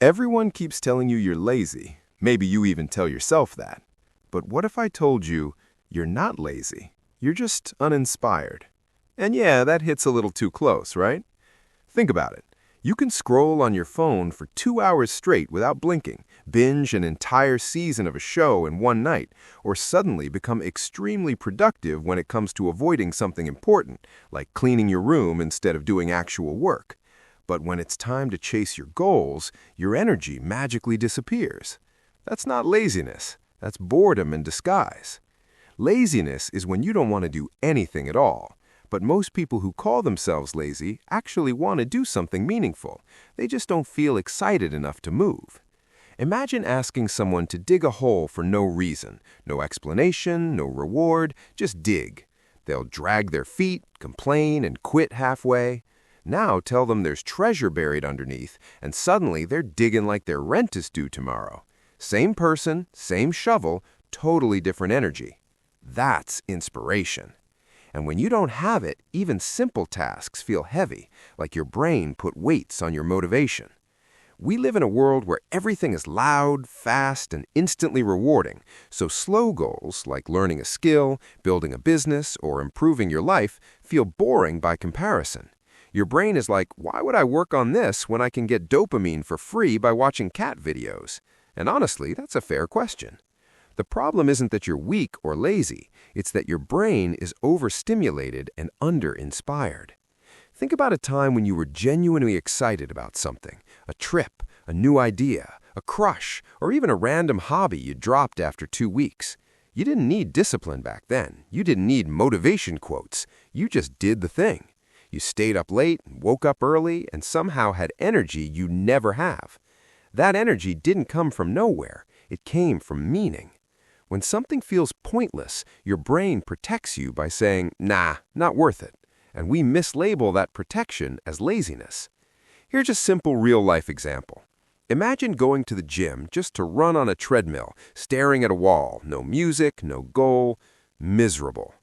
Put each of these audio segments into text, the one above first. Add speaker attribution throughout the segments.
Speaker 1: Everyone keeps telling you you're lazy. Maybe you even tell yourself that. But what if I told you you're not lazy? You're just uninspired. And yeah, that hits a little too close, right? Think about it. You can scroll on your phone for 2 hours straight without blinking, binge an entire season of a show in one night, or suddenly become extremely productive when it comes to avoiding something important, like cleaning your room instead of doing actual work. But when it's time to chase your goals, your energy magically disappears. That's not laziness. That's boredom in disguise. Laziness is when you don't want to do anything at all. But most people who call themselves lazy actually want to do something meaningful. They just don't feel excited enough to move. Imagine asking someone to dig a hole for no reason, no explanation, no reward, just dig. They'll drag their feet, complain, and quit halfway. Now tell them there's treasure buried underneath, and suddenly they're digging like their rent is due tomorrow. Same person, same shovel, totally different energy. That's inspiration. And when you don't have it, even simple tasks feel heavy, like your brain put weights on your motivation. We live in a world where everything is loud, fast, and instantly rewarding, so slow goals, like learning a skill, building a business, or improving your life, feel boring by comparison. Your brain is like, why would I work on this when I can get dopamine for free by watching cat videos? And honestly, that's a fair question. The problem isn't that you're weak or lazy, it's that your brain is overstimulated and under-inspired. Think about a time when you were genuinely excited about something, a trip, a new idea, a crush, or even a random hobby you dropped after 2 weeks. You didn't need discipline back then. You didn't need motivation quotes. You just did the thing. You stayed up late, woke up early, and somehow had energy you never have. That energy didn't come from nowhere. It came from meaning. When something feels pointless, your brain protects you by saying, nah, not worth it. And we mislabel that protection as laziness. Here's a simple real-life example. Imagine going to the gym just to run on a treadmill, staring at a wall, no music, no goal, miserable.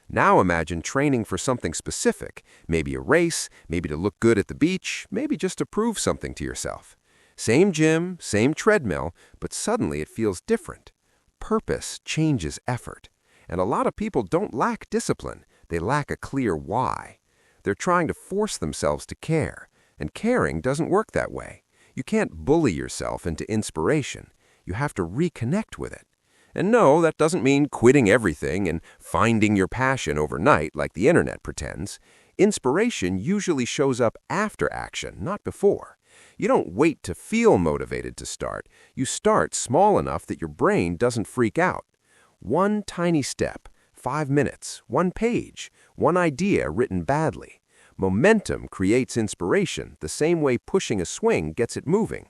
Speaker 1: Now imagine training for something specific, maybe a race, maybe to look good at the beach, maybe just to prove something to yourself. Same gym, same treadmill, but suddenly it feels different. Purpose changes effort. And a lot of people don't lack discipline. They lack a clear why. They're trying to force themselves to care. And caring doesn't work that way. You can't bully yourself into inspiration. You have to reconnect with it. And no, that doesn't mean quitting everything and finding your passion overnight like the internet pretends. Inspiration usually shows up after action, not before. You don't wait to feel motivated to start. You start small enough that your brain doesn't freak out. One tiny step, 5 minutes, 1 page, 1 idea written badly. Momentum creates inspiration the same way pushing a swing gets it moving.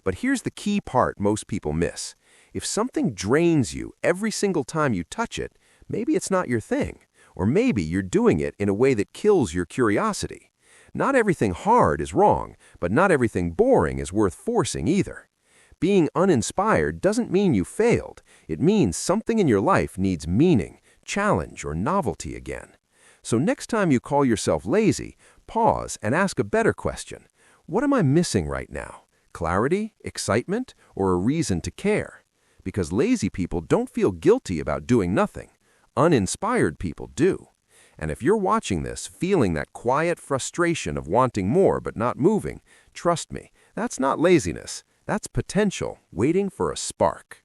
Speaker 1: But here's the key part most people miss. If something drains you every single time you touch it, maybe it's not your thing. Or maybe you're doing it in a way that kills your curiosity. Not everything hard is wrong, but not everything boring is worth forcing either. Being uninspired doesn't mean you failed. It means something in your life needs meaning, challenge, or novelty again. So next time you call yourself lazy, pause and ask a better question. What am I missing right now? Clarity, excitement, or a reason to care? Because lazy people don't feel guilty about doing nothing. Uninspired people do. And if you're watching this feeling that quiet frustration of wanting more but not moving, trust me, that's not laziness. That's potential waiting for a spark.